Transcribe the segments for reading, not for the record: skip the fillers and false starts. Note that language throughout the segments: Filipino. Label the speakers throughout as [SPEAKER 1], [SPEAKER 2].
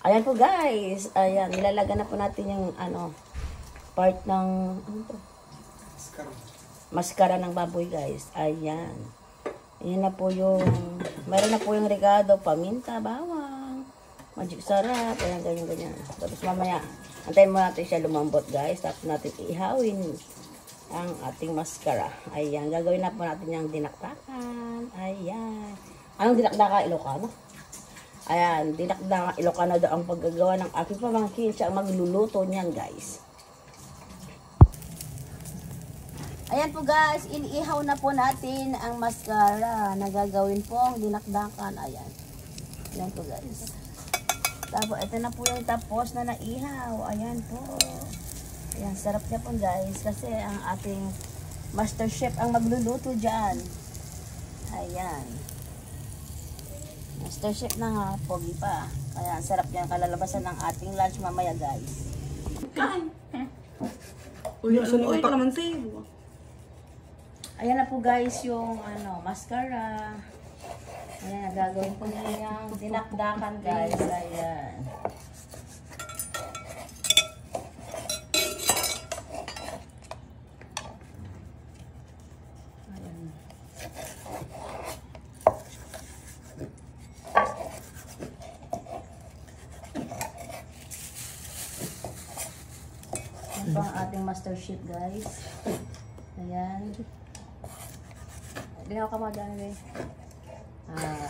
[SPEAKER 1] Ayan po guys. Ayan, nilalaga na po natin yung ano, part ng ano to? Maskara ng baboy guys. Ayan. Ayan na po yung, mayroon na po yung regado, paminta, bawang, magic sarap, ayan, ganyan. Tapos mamaya, antayin mo natin siya lumambot guys. Tapos natin ihawin ang ating maskara. Ayan, gagawin na po natin yung dinakdakan. Ayan. Anong dinakdakan? Ilocano? Ayan, dinakdakan Ilocano daw ang paggagawa ng aking pamangkin. Siya ang magluluto niyan guys. Ayan po guys, iniihaw na po natin ang maskara na gagawin pong dinakdakan. Ayan. Ayan po guys. Tapos, ito na po yung tapos na naihaw. Ayan po. Ayan, sarap niya po guys. Kasi ang ating master chef ang magluluto dyan. Ayan. Master chef na nga, pogi pa. Kaya ang sarap niya kalalabasan ng ating lunch mamaya guys.
[SPEAKER 2] Kain! Uy, ano ka naman sa'yo?
[SPEAKER 1] Ayan na po guys yung ano, mascara. Ayan, gagawin po nila yung dinakdakan guys. Ayan. Ayan. Ayan po ang ating master chef guys. Ayan. Ginawa ka mo dyan, guys.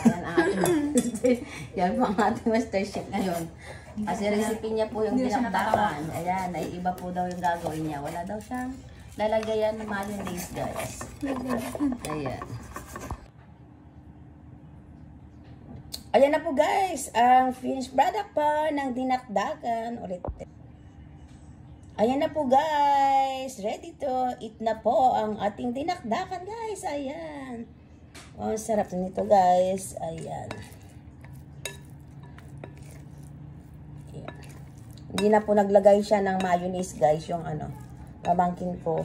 [SPEAKER 1] Yan ang ating yan po ang ating master chef ngayon. Kasi recipe niya po yung dinakdakan. Ayan, naiiba po daw yung gagawin niya. Wala daw siyang lalagayan ng mayonnaise, guys. Ayan. Ayan na po, guys. Ang finished product pa ng dinakdakan. Ulit. Ayan na po guys, ready to eat na po ang ating dinakdakan guys, ayan. Oh, sarap nito guys, ayan. Ayan. Hindi na po naglagay siya ng mayonnaise guys, yung ano, pamangkin ko.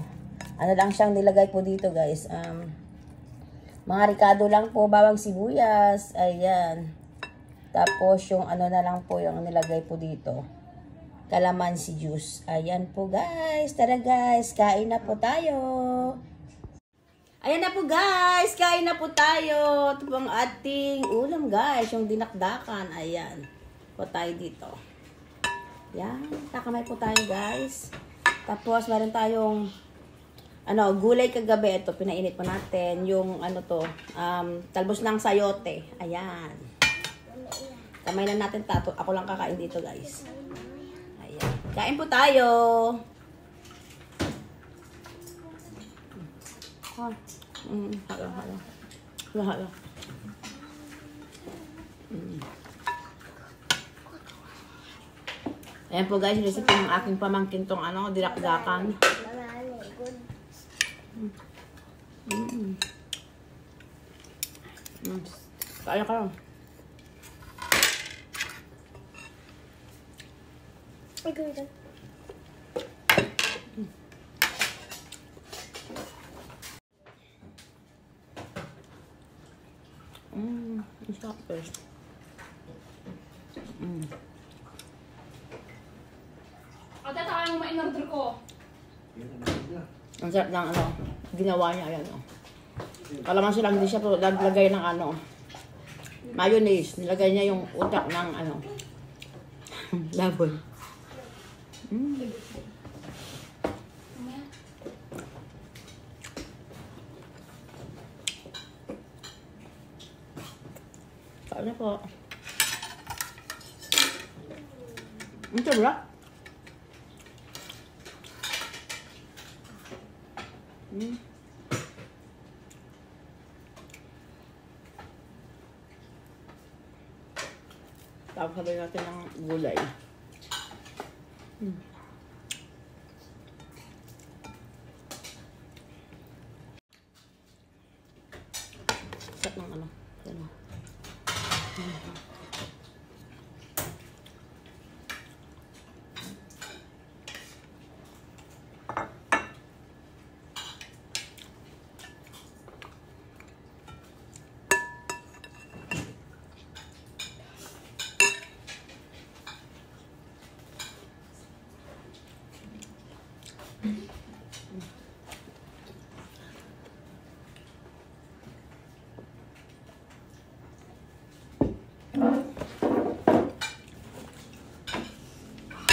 [SPEAKER 1] Ano lang siyang nilagay po dito guys, mga ricado lang po, bawang sibuyas, ayan. Tapos yung ano na lang po yung nilagay po dito. Calamansi juice. Ayan po guys. Tara guys, kain na po tayo. Ayan na po guys, kain na po tayo. Ito po ang ating ulam guys, yung dinakdakan. Ayan. Po tayo dito. Ayan, takamay po tayo guys. Tapos meron tayong ano, gulay kagabi. Ito, pinainit po natin. Yung ano to, talbos ng sayote. Ayan. Kamay na natin tato. Ako lang kakain dito guys. Kain po tayo. Halo. Halo. Ayan po guys, recipe ng aking pamangkin tong ano, dinakdakan. Kaya ka lang.
[SPEAKER 3] Ay, gawin.
[SPEAKER 1] Ang sarap first.
[SPEAKER 2] Ate, taka mo ma-in-order ko.
[SPEAKER 1] Ang sarap ng ano, ginawa niya. Ayan o. Kalamansi lang, hindi siya po naglagay ng ano, mayonnaise. Nilagay niya yung utak ng ano, laboy. Kaya po. Ito ba? Tapos sabi natin ng gulay. Sarap ng ano. Ano.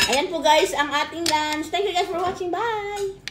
[SPEAKER 1] Ayan po guys, ang ating lunch. Thank you guys for watching. Bye!